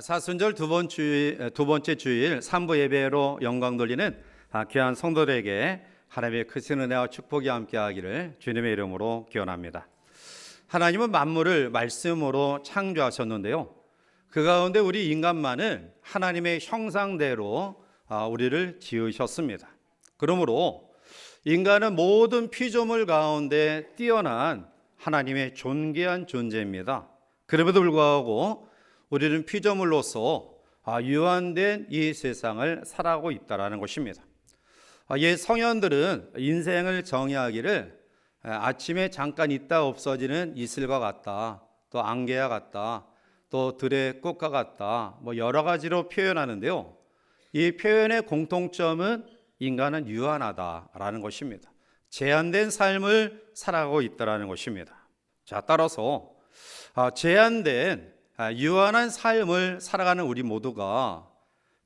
사순절 두 번째 주일 3부 예배로 영광 돌리는 귀한 성도들에게 하나님의 크신 은혜와 축복이 함께하기를 주님의 이름으로 기원합니다. 하나님은 만물을 말씀으로 창조하셨는데요, 그 가운데 우리 인간만은 하나님의 형상대로 우리를 지으셨습니다. 그러므로 인간은 모든 피조물 가운데 뛰어난 하나님의 존귀한 존재입니다. 그럼에도 불구하고 우리는 피조물로서 유한된 이 세상을 살아가고 있다는 것입니다. 옛 성현들은 인생을 정의하기를 아침에 잠깐 있다 없어지는 이슬과 같다, 또 안개와 같다, 또 들의 꽃과 같다, 여러 가지로 표현하는데요, 이 표현의 공통점은 인간은 유한하다라는 것입니다. 제한된 삶을 살아가고 있다는 것입니다. 자, 따라서 제한된 유한한 삶을 살아가는 우리 모두가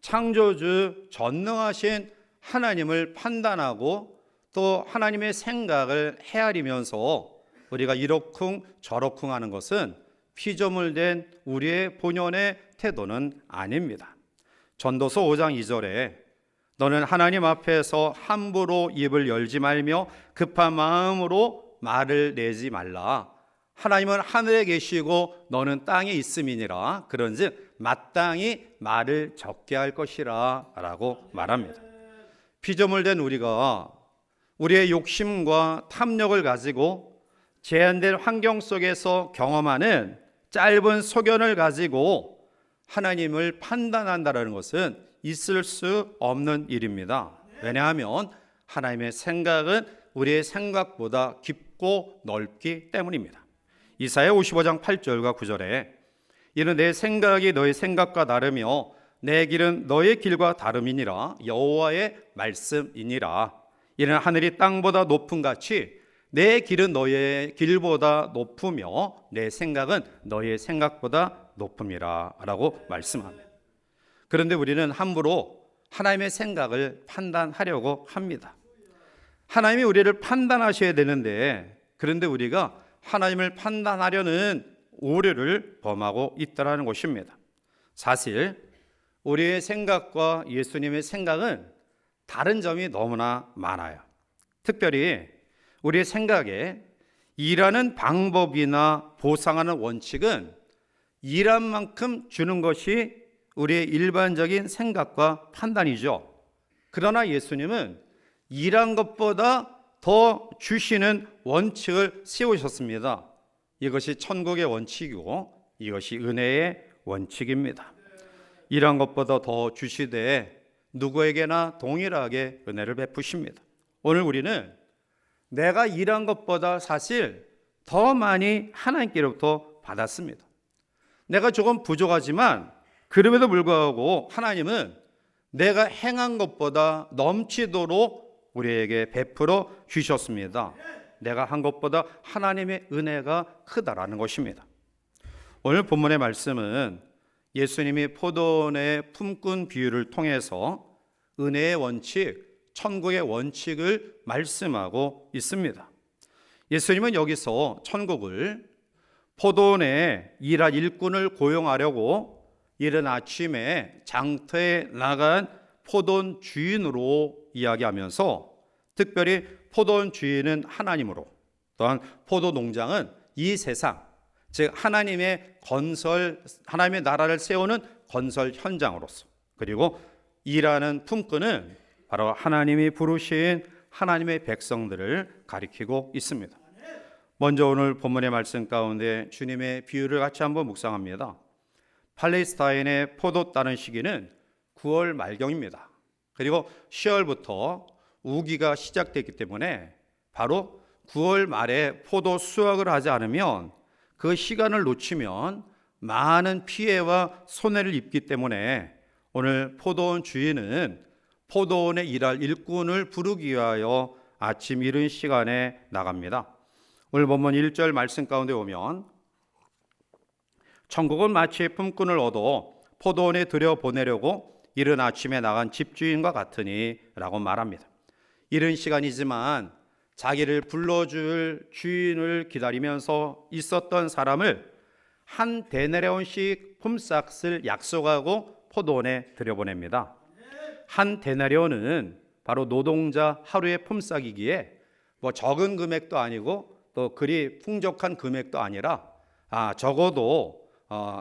창조주 전능하신 하나님을 판단하고 또 하나님의 생각을 헤아리면서 우리가 이러쿵 저러쿵 하는 것은 피조물된 우리의 본연의 태도는 아닙니다. 전도서 5장 2절에 너는 하나님 앞에서 함부로 입을 열지 말며 급한 마음으로 말을 내지 말라. 하나님은 하늘에 계시고 너는 땅에 있음이니라. 그런즉 마땅히 말을 적게 할 것이라 라고 말합니다. 피조물된 우리가 우리의 욕심과 탐욕을 가지고 제한된 환경 속에서 경험하는 짧은 소견을 가지고 하나님을 판단한다는 것은 있을 수 없는 일입니다. 왜냐하면 하나님의 생각은 우리의 생각보다 깊고 넓기 때문입니다. 이사야 55장 8절과 9절에 이는 내 생각이 너의 생각과 다르며 내 길은 너의 길과 다름이니라. 여호와의 말씀이니라. 이는 하늘이 땅보다 높음 같이 내 길은 너의 길보다 높으며 내 생각은 너의 생각보다 높음이라 라고 말씀합니다. 그런데 우리는 함부로 하나님의 생각을 판단하려고 합니다. 하나님이 우리를 판단하셔야 되는데, 그런데 우리가 하나님을 판단하려는 오류를 범하고 있다는 것입니다. 사실 우리의 생각과 예수님의 생각은 다른 점이 너무나 많아요. 특별히 우리의 생각에 일하는 방법이나 보상하는 원칙은 일한 만큼 주는 것이 우리의 일반적인 생각과 판단이죠. 그러나 예수님은 일한 것보다 더 주시는 원칙을 세우셨습니다. 이것이 천국의 원칙이고 이것이 은혜의 원칙입니다. 일한 것보다 더 주시되 누구에게나 동일하게 은혜를 베푸십니다. 오늘 우리는 내가 일한 것보다 사실 더 많이 하나님께로부터 받았습니다. 내가 조금 부족하지만 그럼에도 불구하고 하나님은 내가 행한 것보다 넘치도록 우리에게 베풀어 주셨습니다. 내가 한 것보다 하나님의 은혜가 크다라는 것입니다. 오늘 본문의 말씀은 예수님이 포도원의 품꾼 비유를 통해서 은혜의 원칙, 천국의 원칙을 말씀하고 있습니다. 예수님은 여기서 천국을 포도원에 일할 일꾼을 고용하려고 이른 아침에 장터에 나간 포도원 주인으로 이야기하면서 특별히 포도원 주인은 하나님으로, 또한 포도 농장은 이 세상, 즉 하나님의 나라를 세우는 건설 현장으로서, 그리고 일하는 품꾼은 바로 하나님이 부르신 하나님의 백성들을 가리키고 있습니다. 먼저 오늘 본문의 말씀 가운데 주님의 비유를 같이 한번 묵상합니다. 팔레스타인의 포도 따는 시기는 9월 말경입니다. 그리고 10월부터 우기가 시작됐기 때문에 바로 9월 말에 포도 수확을 하지 않으면 그 시간을 놓치면 많은 피해와 손해를 입기 때문에 오늘 포도원 주인은 포도원에 일할 일꾼을 부르기 위하여 아침 이른 시간에 나갑니다. 오늘 본문 1절 말씀 가운데 보면 천국은 마치 품꾼을 얻어 포도원에 들여보내려고 이른 아침에 나간 집주인과 같으니 라고 말합니다. 이른 시간이지만 자기를 불러줄 주인을 기다리면서 있었던 사람을 한 데나리온씩 품삯을 약속하고 포도원에 들여보냅니다. 한 데나리온은 바로 노동자 하루의 품삯이기에 뭐 적은 금액도 아니고 또 그리 풍족한 금액도 아니라 적어도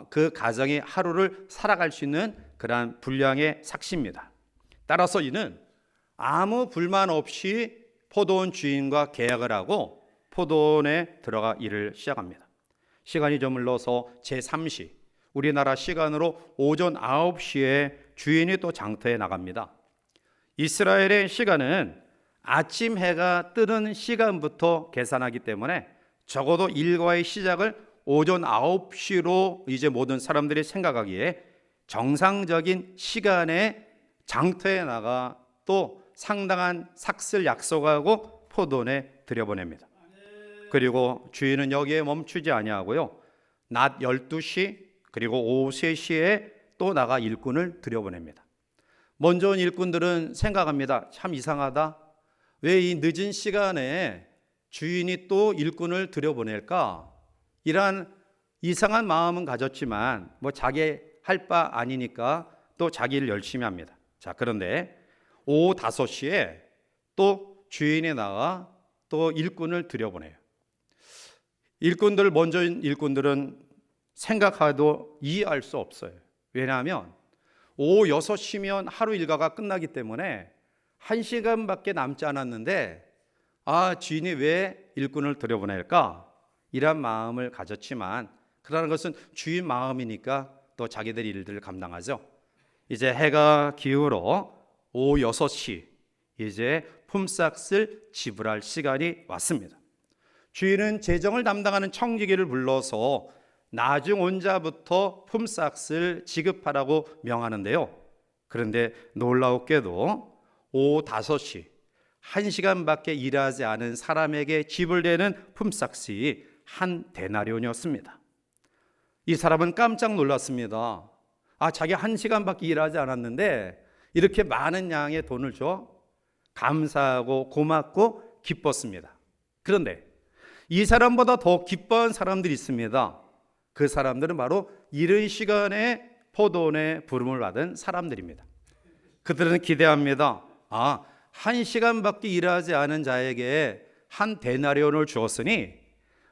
그 가정이 하루를 살아갈 수 있는 그러한 분량의 삭시입니다. 따라서 이는 아무 불만 없이 포도원 주인과 계약을 하고 포도원에 들어가 일을 시작합니다. 시간이 좀 흘러서 제3시, 우리나라 시간으로 오전 9시에 주인이 또 장터에 나갑니다. 이스라엘의 시간은 아침 해가 뜨는 시간부터 계산하기 때문에 적어도 일과의 시작을 오전 9시로 이제 모든 사람들이 생각하기에 정상적인 시간에 장터에 나가 또 상당한 삭슬 약속하고 포도원에 들여보냅니다. 그리고 주인은 여기에 멈추지 아니하고요, 낮 12시 그리고 오후 3시에 또 나가 일꾼을 들여보냅니다. 먼저 온 일꾼들은 생각합니다. 참 이상하다. 왜 이 늦은 시간에 주인이 또 일꾼을 들여보낼까? 이러한 이상한 마음은 가졌지만 뭐 자기 할 바 아니니까 또 자기 일 열심히 합니다. 자, 그런데 오후 5시에 또 주인이 나가 또 일꾼을 들여보내요. 먼저 일꾼들은 생각해도 이해할 수 없어요. 왜냐하면 오후 6시면 하루 일과가 끝나기 때문에 1시간밖에 남지 않았는데 주인이 왜 일꾼을 들여보낼까? 이런 마음을 가졌지만 그러는 것은 주인 마음이니까 또 자기들 일들을 감당하죠. 이제 해가 기울어 오후 6시, 이제 품삯을 지불할 시간이 왔습니다. 주인은 재정을 담당하는 청지기를 불러서 나중 온 자부터 품삯을 지급하라고 명하는데요. 그런데 놀라웠게도 오후 5시, 1시간밖에 일하지 않은 사람에게 지불되는 품삯이 한 데나리온이었습니다. 이 사람은 깜짝 놀랐습니다. 자기 1시간밖에 일하지 않았는데 이렇게 많은 양의 돈을 줘? 감사하고 고맙고 기뻤습니다. 그런데 이 사람보다 더 기뻐한 사람들이 있습니다. 그 사람들은 바로 이른 시간에 포도원에 부름을 받은 사람들입니다. 그들은 기대합니다. 1시간밖에 일하지 않은 자에게 한 데나리온을 주었으니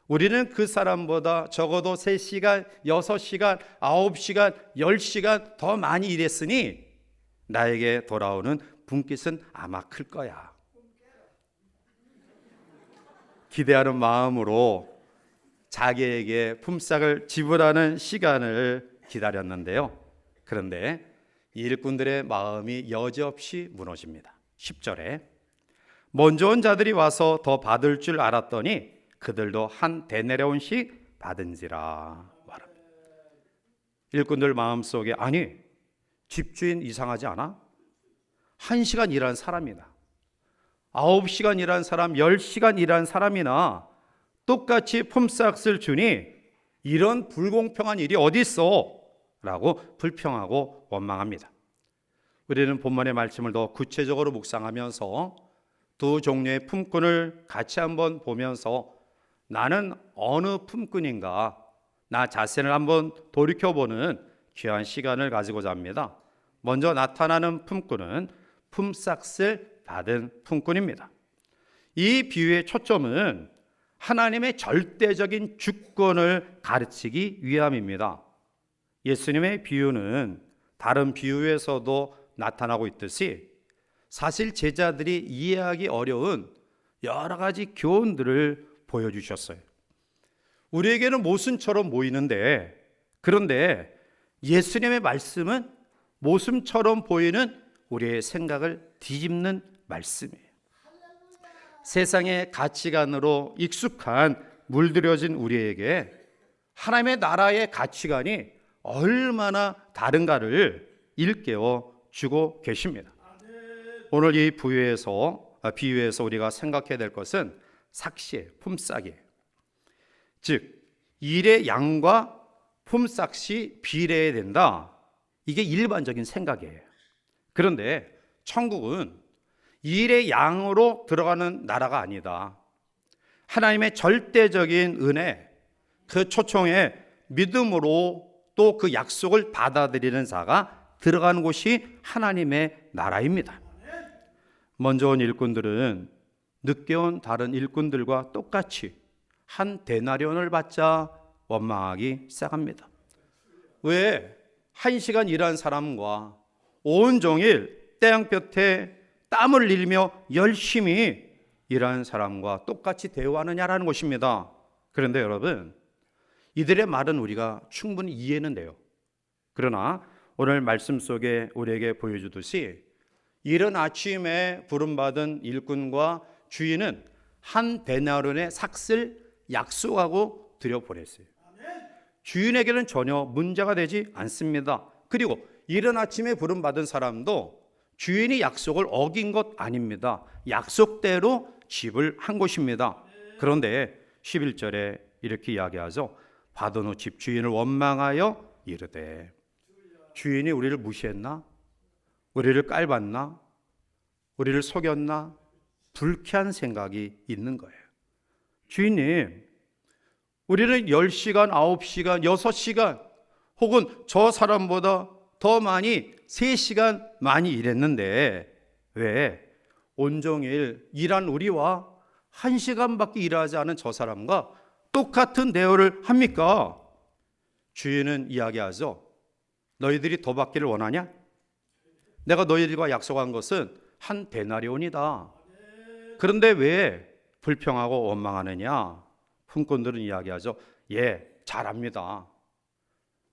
우리는 그 사람보다 적어도 3시간, 6시간, 9시간, 10시간 더 많이 일했으니 나에게 돌아오는 분깃은 아마 클 거야. 기대하는 마음으로 자기에게 품삯을 지불하는 시간을 기다렸는데요. 그런데 일꾼들의 마음이 여지없이 무너집니다. 10절에 먼저 온 자들이 와서 더 받을 줄 알았더니 그들도 한 데나리온씩 받은지라 말합니다. 일꾼들 마음속에 집주인 이상하지 않아? 1시간 일한 사람이나 9시간 일한 사람, 10시간 일한 사람이나 똑같이 품삯을 주니 이런 불공평한 일이 어디 있어? 라고 불평하고 원망합니다. 우리는 본문의 말씀을 더 구체적으로 묵상하면서 두 종류의 품꾼을 같이 한번 보면서 나는 어느 품꾼인가, 나 자신을 한번 돌이켜보는 귀한 시간을 가지고자 합니다. 먼저 나타나는 품꾼은 품삯을 받은 품꾼입니다. 이 비유의 초점은 하나님의 절대적인 주권을 가르치기 위함입니다. 예수님의 비유는 다른 비유에서도 나타나고 있듯이 사실 제자들이 이해하기 어려운 여러 가지 교훈들을 보여주셨어요. 우리에게는 모순처럼 보이는데, 그런데 예수님의 말씀은 모순처럼 보이는 우리의 생각을 뒤집는 말씀이에요. 세상의 가치관으로 익숙한 물들여진 우리에게 하나님의 나라의 가치관이 얼마나 다른가를 일깨워 주고 계십니다. 오늘 이 비유에서 우리가 생각해야 될 것은 삭시의 품삯이에요. 즉 일의 양과 품삯이 비례해야 된다. 이게 일반적인 생각이에요. 그런데 천국은 일의 양으로 들어가는 나라가 아니다. 하나님의 절대적인 은혜, 그 초청에 믿음으로 또 그 약속을 받아들이는 자가 들어가는 곳이 하나님의 나라입니다. 먼저 온 일꾼들은 늦게 온 다른 일꾼들과 똑같이 한 데나리온을 받자 원망하기 시작합니다. 왜? 1시간 일한 사람과 온종일 태양볕에 땀을 흘리며 열심히 일하는 사람과 똑같이 대우하느냐라는 것입니다. 그런데 여러분, 이들의 말은 우리가 충분히 이해는 돼요. 그러나 오늘 말씀 속에 우리에게 보여주듯이 이른 아침에 부름받은 일꾼과 주인은 한 데나리온의 삭슬 약속하고 들여보냈어요. 주인에게는 전혀 문제가 되지 않습니다. 그리고 이른 아침에 부름받은 사람도 주인이 약속을 어긴 것 아닙니다. 약속대로 지불한 것입니다. 그런데 11절에 이렇게 이야기하죠. 받은 후 집주인을 원망하여 이르되, 주인이 우리를 무시했나? 우리를 깔봤나? 우리를 속였나? 불쾌한 생각이 있는 거예요. 주인님, 우리는 10시간, 9시간, 6시간 혹은 저 사람보다 더 많이 3시간 많이 일했는데 왜 온종일 일한 우리와 1시간밖에 일하지 않은 저 사람과 똑같은 대우를 합니까? 주인은 이야기하죠. 너희들이 더 받기를 원하냐? 내가 너희들과 약속한 것은 한 데나리온이다. 그런데 왜 불평하고 원망하느냐? 품꾼들은 이야기하죠. 예, 잘합니다.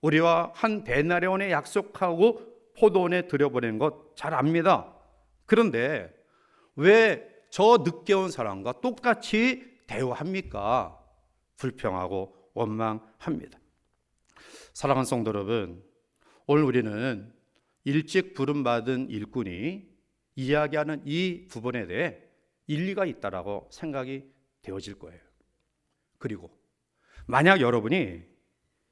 우리와 한 데나리온에 약속하고 포도원에 들여보낸 것 잘 압니다. 그런데 왜 저 늦게 온 사람과 똑같이 대우합니까? 불평하고 원망합니다. 사랑하는 성도 여러분, 오늘 우리는 일찍 부름받은 일꾼이 이야기하는 이 부분에 대해 일리가 있다라고 생각이 되어질 거예요. 그리고 만약 여러분이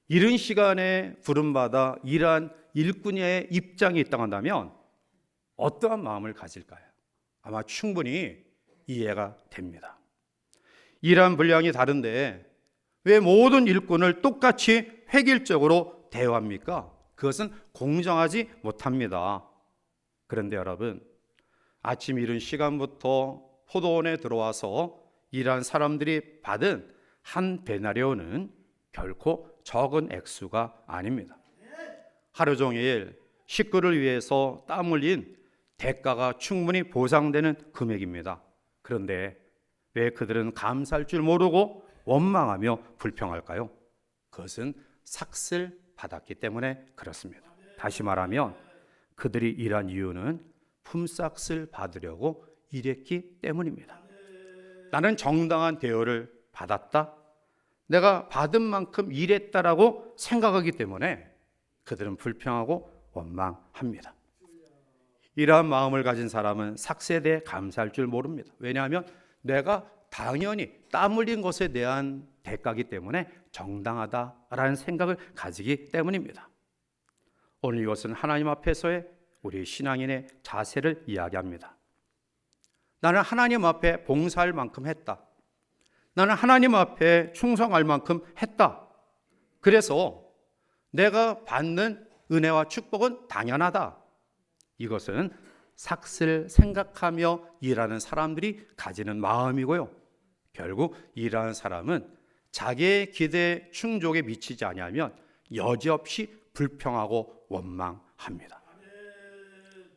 이른 시간에 부름받아 일한 일꾼의 입장에 있다고 한다면 어떠한 마음을 가질까요? 아마 충분히 이해가 됩니다. 일한 분량이 다른데 왜 모든 일꾼을 똑같이 획일적으로 대우합니까? 그것은 공정하지 못합니다. 그런데 여러분, 아침 이른 시간부터 포도원에 들어와서 일한 사람들이 받은 한 데나리온은 결코 적은 액수가 아닙니다. 하루 종일 식구를 위해서 땀 흘린 대가가 충분히 보상되는 금액입니다. 그런데 왜 그들은 감사할 줄 모르고 원망하며 불평할까요? 그것은 삭슬 받았기 때문에 그렇습니다. 다시 말하면 그들이 일한 이유는 품삯을 받으려고 일했기 때문입니다. 나는 정당한 대우를 받았다, 내가 받은 만큼 일했다라고 생각하기 때문에 그들은 불평하고 원망합니다. 이러한 마음을 가진 사람은 삭스에 대해 감사할 줄 모릅니다. 왜냐하면 내가 당연히 땀 흘린 것에 대한 대가이기 때문에 정당하다라는 생각을 가지기 때문입니다. 오늘 이것은 하나님 앞에서의 우리 신앙인의 자세를 이야기합니다. 나는 하나님 앞에 봉사할 만큼 했다. 나는 하나님 앞에 충성할 만큼 했다. 그래서 내가 받는 은혜와 축복은 당연하다. 이것은 삭슬 생각하며 일하는 사람들이 가지는 마음이고요. 결국 일하는 사람은 자기의 기대 충족에 미치지 아니하면 여지없이 불평하고 원망합니다.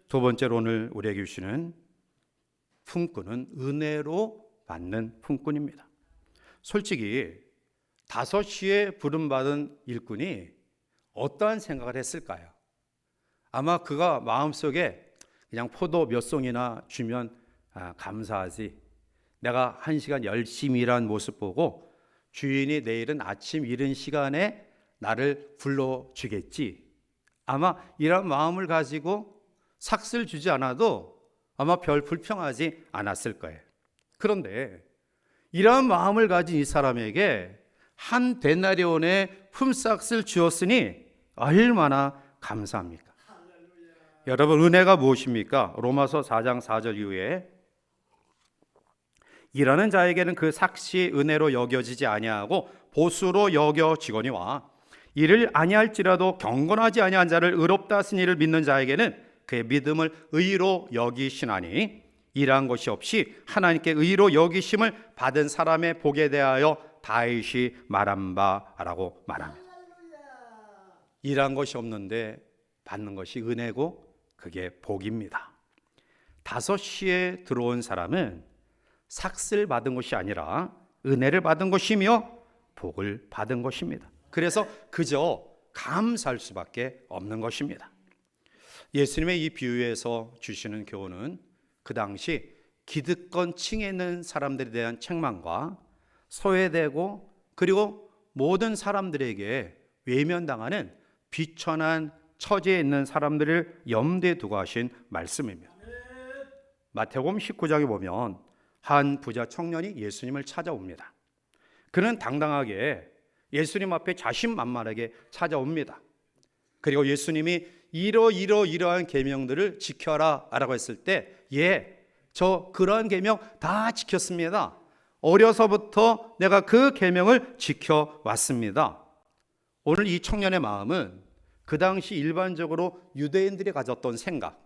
두 번째로 오늘 우리에게 주시는 품꾼은 은혜로 받는 품꾼입니다. 솔직히 5시에 부름받은 일꾼이 어떠한 생각을 했을까요? 아마 그가 마음속에 그냥 포도 몇 송이나 주면 감사하지, 내가 1시간 열심히 일한 모습 보고 주인이 내일은 아침 이른 시간에 나를 불러주겠지, 아마 이런 마음을 가지고 삭슬 주지 않아도 아마 별 불평하지 않았을 거예요. 그런데 이런 마음을 가진 이 사람에게 한 데나리온의 품삯을 주었으니 얼마나 감사합니까? 여러분, 은혜가 무엇입니까? 로마서 4장 4절 이후에 일하는 자에게는 그 삭시 은혜로 여겨지지 아니하고 보수로 여겨지거니와 이를 아니할지라도 경건하지 아니한 자를 의롭다 하신 이를 믿는 자에게는 그의 믿음을 의로 여기시나니 이러한 것이 없이 하나님께 의로 여기심을 받은 사람의 복에 대하여 다윗이 말한 바라고 말합니다. 이러한 것이 없는데 받는 것이 은혜고 그게 복입니다. 5시에 들어온 사람은 삭슬 받은 것이 아니라 은혜를 받은 것이며 복을 받은 것입니다. 그래서 그저 감사할 수밖에 없는 것입니다. 예수님의 이 비유에서 주시는 교훈은 그 당시 기득권 층에 있는 사람들에 대한 책망과 소외되고 그리고 모든 사람들에게 외면당하는 비천한 처지에 있는 사람들을 염두에 두고 하신 말씀입니다. 마태복음 19장에 보면 한 부자 청년이 예수님을 찾아옵니다. 그는 당당하게 예수님 앞에 자신만만하게 찾아옵니다. 그리고 예수님이 이러한 계명들을 지켜라 라고 했을 때 저 그러한 계명 다 지켰습니다. 어려서부터 내가 그 계명을 지켜왔습니다. 오늘 이 청년의 마음은 그 당시 일반적으로 유대인들이 가졌던 생각,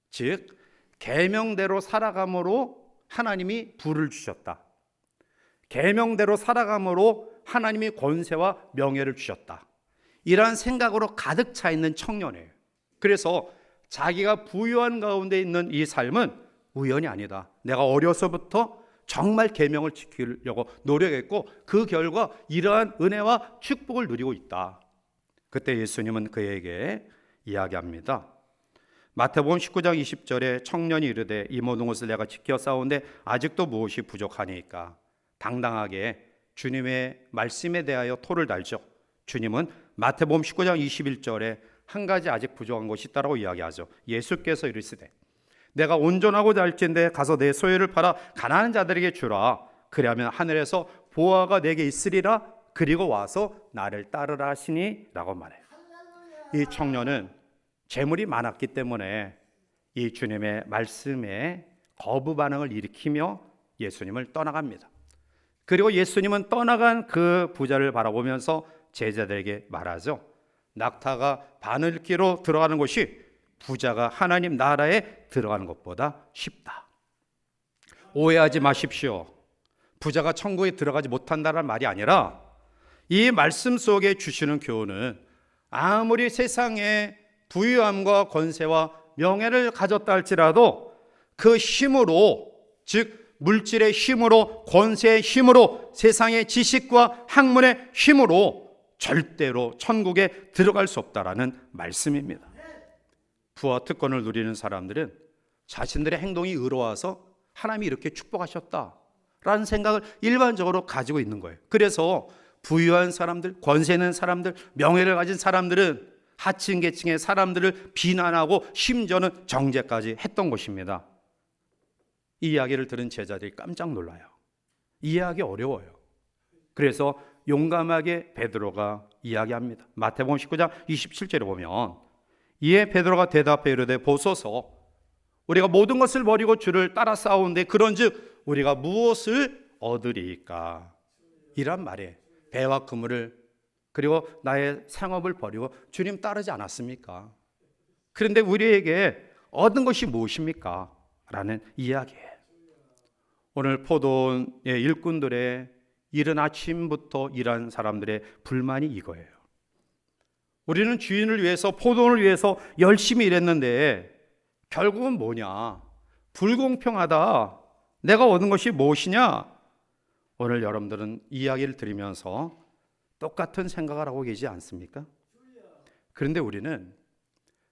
즉 계명대로 살아감으로 하나님이 부를 주셨다. 계명대로 살아감으로 하나님이 권세와 명예를 주셨다. 이러한 생각으로 가득 차 있는 청년이에요. 그래서 자기가 부유한 가운데 있는 이 삶은 우연이 아니다. 내가 어려서부터 정말 계명을 지키려고 노력했고 그 결과 이러한 은혜와 축복을 누리고 있다. 그때 예수님은 그에게 이야기합니다. 마태복음 19장 20절에 청년이 이르되 이 모든 것을 내가 지켜 싸우는데 아직도 무엇이 부족하니까 당당하게 주님의 말씀에 대하여 토를 달죠. 주님은 마태복음 19장 21절에 한 가지 아직 부족한 것이 있다고 이야기하죠. 예수께서 이르시되 내가 온전하고자 할진대 가서 내 소유를 팔아 가난한 자들에게 주라. 그리하면 하늘에서 보화가 내게 있으리라. 그리고 와서 나를 따르라 하시니 라고 말해요. 이 청년은 재물이 많았기 때문에 이 주님의 말씀에 거부 반응을 일으키며 예수님을 떠나갑니다. 그리고 예수님은 떠나간 그 부자를 바라보면서 제자들에게 말하죠. 낙타가 바늘기로 들어가는 것이 부자가 하나님 나라에 들어가는 것보다 쉽다. 오해하지 마십시오. 부자가 천국에 들어가지 못한다는 말이 아니라 이 말씀 속에 주시는 교훈은 아무리 세상에 부유함과 권세와 명예를 가졌다 할지라도 그 힘으로, 즉 물질의 힘으로, 권세의 힘으로, 세상의 지식과 학문의 힘으로 절대로 천국에 들어갈 수 없다라는 말씀입니다. 부와 특권을 누리는 사람들은 자신들의 행동이 의로워서 하나님이 이렇게 축복하셨다라는 생각을 일반적으로 가지고 있는 거예요. 그래서 부유한 사람들, 권세 있는 사람들, 명예를 가진 사람들은 하층 계층의 사람들을 비난하고 심지어는 정죄까지 했던 것입니다. 이 이야기를 들은 제자들이 깜짝 놀라요. 이해하기 어려워요. 그래서 용감하게 베드로가 이야기합니다. 마태복음 19장 27절에 보면 이에 베드로가 대답해 이르되 보소서 우리가 모든 것을 버리고 주를 따라 싸우는데 그런즉 우리가 무엇을 얻으리까? 이란 말이에요. 배와 그물을 그리고 나의 상업을 버리고 주님 따르지 않았습니까? 그런데 우리에게 얻은 것이 무엇입니까? 라는 이야기예요. 오늘 포도원의 일꾼들의 이른 아침부터 일한 사람들의 불만이 이거예요. 우리는 주인을 위해서 포도원을 위해서 열심히 일했는데 결국은 뭐냐? 불공평하다. 내가 얻은 것이 무엇이냐? 오늘 여러분들은 이야기를 들으면서 똑같은 생각을 하고 계시지 않습니까? 그런데 우리는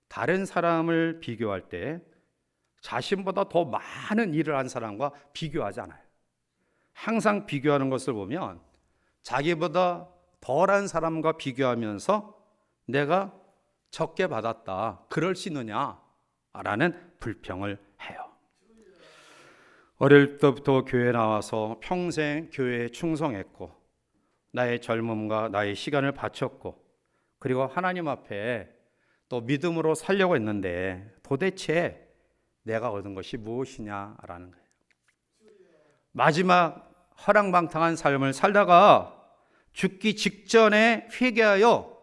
다른 사람을 비교할 때 자신보다 더 많은 일을 한 사람과 비교하지 않아요. 항상 비교하는 것을 보면 자기보다 덜한 사람과 비교하면서 내가 적게 받았다. 그럴 수 있느냐라는 불평을 해요. 어릴 때부터 교회에 나와서 평생 교회에 충성했고 나의 젊음과 나의 시간을 바쳤고 그리고 하나님 앞에 또 믿음으로 살려고 했는데 도대체 내가 얻은 것이 무엇이냐라는 거예요. 마지막 허랑방탕한 삶을 살다가 죽기 직전에 회개하여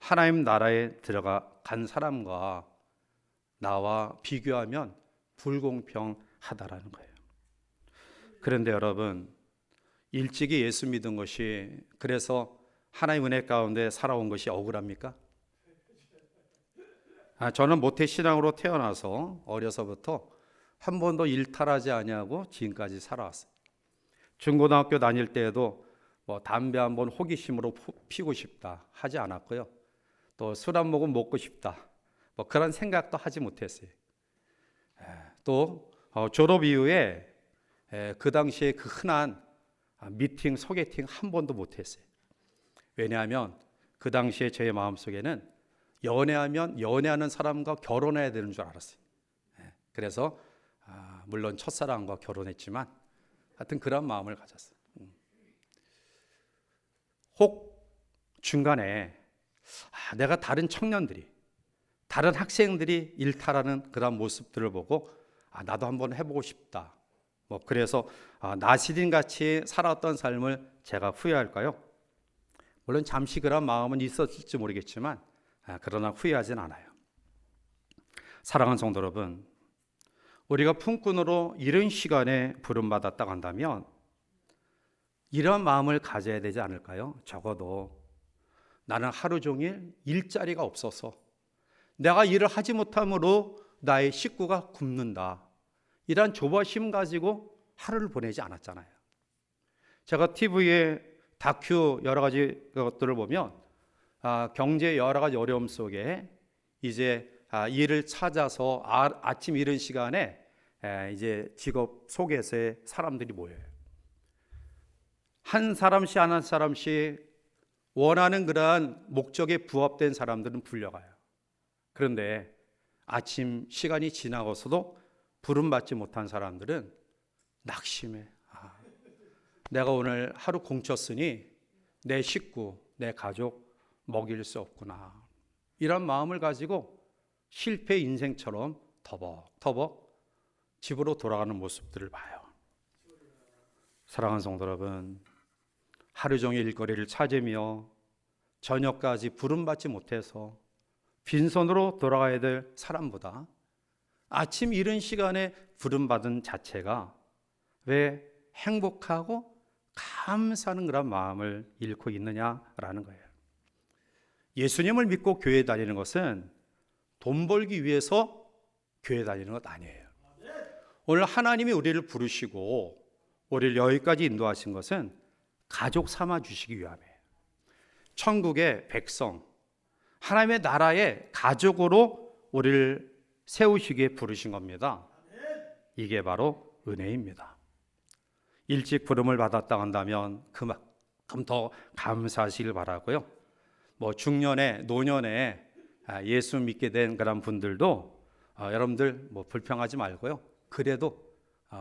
하나님 나라에 들어간 사람과 나와 비교하면 불공평하다라는 거예요. 그런데 여러분, 일찍이 예수 믿은 것이 그래서 하나님 은혜 가운데 살아온 것이 억울합니까? 저는 모태신앙으로 태어나서 어려서부터 한 번도 일탈하지 아니하고 지금까지 살아왔어요. 중고등학교 다닐 때에도 담배 한 번 호기심으로 피고 싶다 하지 않았고요. 또 술 한 모금 먹고 싶다 그런 생각도 하지 못했어요. 또 졸업 이후에 그 당시에 그 흔한 미팅, 소개팅 한 번도 못했어요. 왜냐하면 그 당시에 제 마음속에는 연애하면 연애하는 사람과 결혼해야 되는 줄 알았어요. 그래서 물론 첫사랑과 결혼했지만 하여튼 그런 마음을 가졌어요. 혹 중간에 내가 다른 청년들이, 다른 학생들이 일탈하는 그런 모습들을 보고 나도 한번 해보고 싶다. 그래서 나시린같이 살았던 삶을 제가 후회할까요? 물론 잠시 그런 마음은 있었을지 모르겠지만 그러나 후회하진 않아요. 사랑하는 성도 여러분, 우리가 품꾼으로 이런 시간에 부름받았다고 한다면 이런 마음을 가져야 되지 않을까요? 적어도 나는 하루 종일 일자리가 없어서 내가 일을 하지 못함으로 나의 식구가 굶는다, 이런 조바심 가지고 하루를 보내지 않았잖아요. 제가 TV에 다큐 여러 가지 것들을 보면 경제 여러 가지 어려움 속에 이제 일을 찾아서 아침 이른 시간에 이제 직업 소개서에 사람들이 모여요. 한 사람씩 한 사람씩 원하는 그러한 목적에 부합된 사람들은 불려가요. 그런데 아침 시간이 지나고서도 부름받지 못한 사람들은 낙심해. 내가 오늘 하루 공쳤으니 내 식구, 내 가족 먹일 수 없구나, 이런 마음을 가지고 실패 인생처럼 터벅터벅 집으로 돌아가는 모습들을 봐요. 사랑하는 성도 여러분, 하루 종일 일거리를 찾으며 저녁까지 부름받지 못해서 빈손으로 돌아가야 될 사람보다 아침 이른 시간에 부름받은 자체가 왜 행복하고 감사하는 그런 마음을 잃고 있느냐라는 거예요. 예수님을 믿고 교회 다니는 것은 돈 벌기 위해서 교회 다니는 것 아니에요. 오늘 하나님이 우리를 부르시고 우리를 여기까지 인도하신 것은 가족 삼아 주시기 위함이에요. 천국의 백성, 하나님의 나라의 가족으로 우리를 세우시기에 부르신 겁니다. 이게 바로 은혜입니다. 일찍 부름을 받았다 한다면 그만큼 더 감사하시길 바라고요. 중년에 노년에 예수 믿게 된 그런 분들도 여러분들 불평하지 말고요. 그래도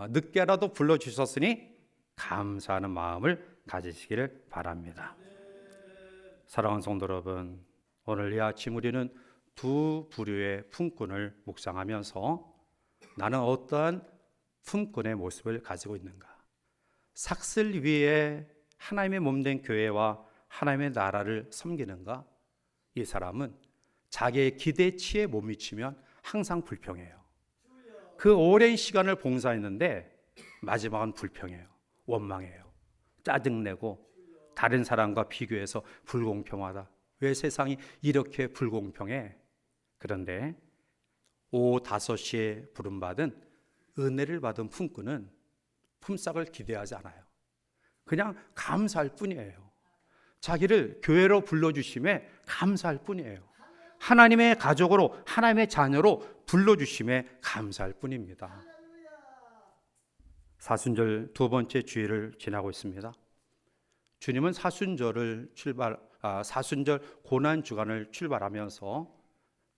늦게라도 불러주셨으니 감사하는 마음을 가지시기를 바랍니다. 사랑하는 성도 여러분, 오늘 이 아침 우리는 두 부류의 품꾼을 묵상하면서 나는 어떠한 품꾼의 모습을 가지고 있는가? 삭슬 위에 하나님의 몸된 교회와 하나님의 나라를 섬기는가? 이 사람은 자기의 기대치에 못 미치면 항상 불평해요. 그 오랜 시간을 봉사했는데 마지막은 불평해요. 원망해요. 짜증내고 다른 사람과 비교해서 불공평하다. 왜 세상이 이렇게 불공평해? 그런데 오후 5시에 부름받은 은혜를 받은 품꾼은 품삯을 기대하지 않아요. 그냥 감사할 뿐이에요. 자기를 교회로 불러주심에 감사할 뿐이에요. 하나님의 가족으로, 하나님의 자녀로 불러주심에 감사할 뿐입니다. 사순절 두 번째 주일을 지나고 있습니다. 주님은 사순절 고난 주간을 출발하면서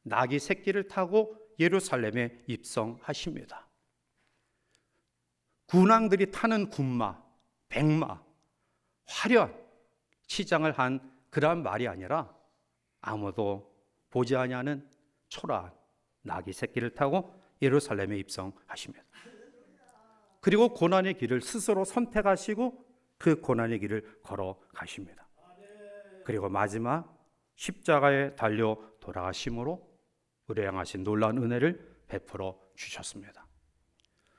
나귀 새끼를 타고 예루살렘에 입성하십니다. 군왕들이 타는 군마, 백마, 화려한 치장을 한 그러한 말이 아니라 아무도 보지 아니하는 초라한 나귀 새끼를 타고 예루살렘에 입성하십니다. 그리고 고난의 길을 스스로 선택하시고 그 고난의 길을 걸어가십니다. 그리고 마지막 십자가에 달려 돌아가심으로 우리 향하신 놀라운 은혜를 베풀어 주셨습니다.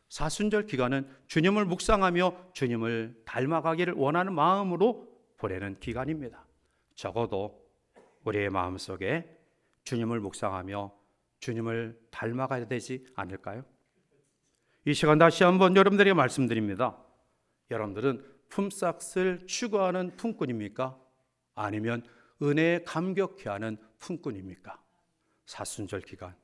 사순절 기간은 주님을 묵상하며 주님을 닮아가기를 원하는 마음으로 보내는 기간입니다. 적어도 우리의 마음속에 주님을 묵상하며 주님을 닮아가야 되지 않을까요? 이 시간 다시 한번 여러분들에게 말씀드립니다. 여러분들은 품삯을 추구하는 품꾼입니까? 아니면 은혜에 감격해하는 품꾼입니까? 사순절 기간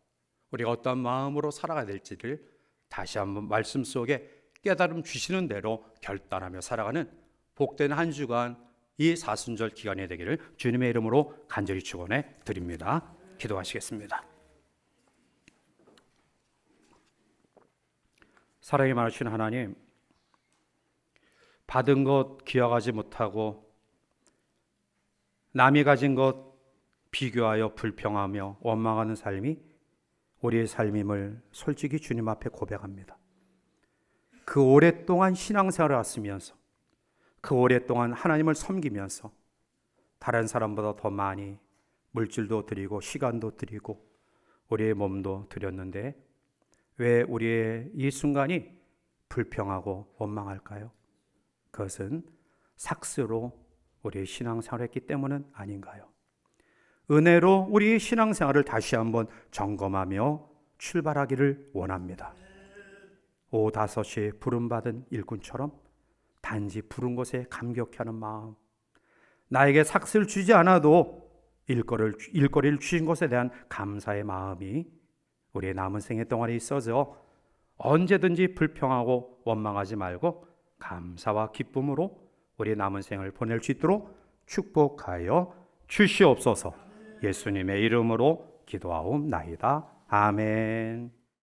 우리가 어떤 마음으로 살아가야 될지를 다시 한번 말씀 속에 깨달음 주시는 대로 결단하며 살아가는 복된 한 주간 이 사순절 기간이 되기를 주님의 이름으로 간절히 축원해 드립니다. 기도하시겠습니다. 사랑이 많으신 하나님, 받은 것 기억하지 못하고 남이 가진 것 비교하여 불평하며 원망하는 삶이 우리의 삶임을 솔직히 주님 앞에 고백합니다. 그 오랫동안 신앙생활을 했으면서 그 오랫동안 하나님을 섬기면서 다른 사람보다 더 많이 물질도 드리고 시간도 드리고 우리의 몸도 드렸는데 왜 우리의 이 순간이 불평하고 원망할까요? 그것은 삭스로 우리의 신앙생활을 했기 때문은 아닌가요? 은혜로 우리의 신앙생활을 다시 한번 점검하며 출발하기를 원합니다. 오후 5시에 부름받은 일꾼처럼 단지 부른 것에 감격하는 마음, 나에게 삭스를 주지 않아도 일거리를 주신 것에 대한 감사의 마음이 우리의 남은 생애 동안에 있어서 언제든지 불평하고 원망하지 말고 감사와 기쁨으로 우리의 남은 생을 보낼 수 있도록 축복하여 주시옵소서. 예수님의 이름으로 기도하옵나이다. 아멘.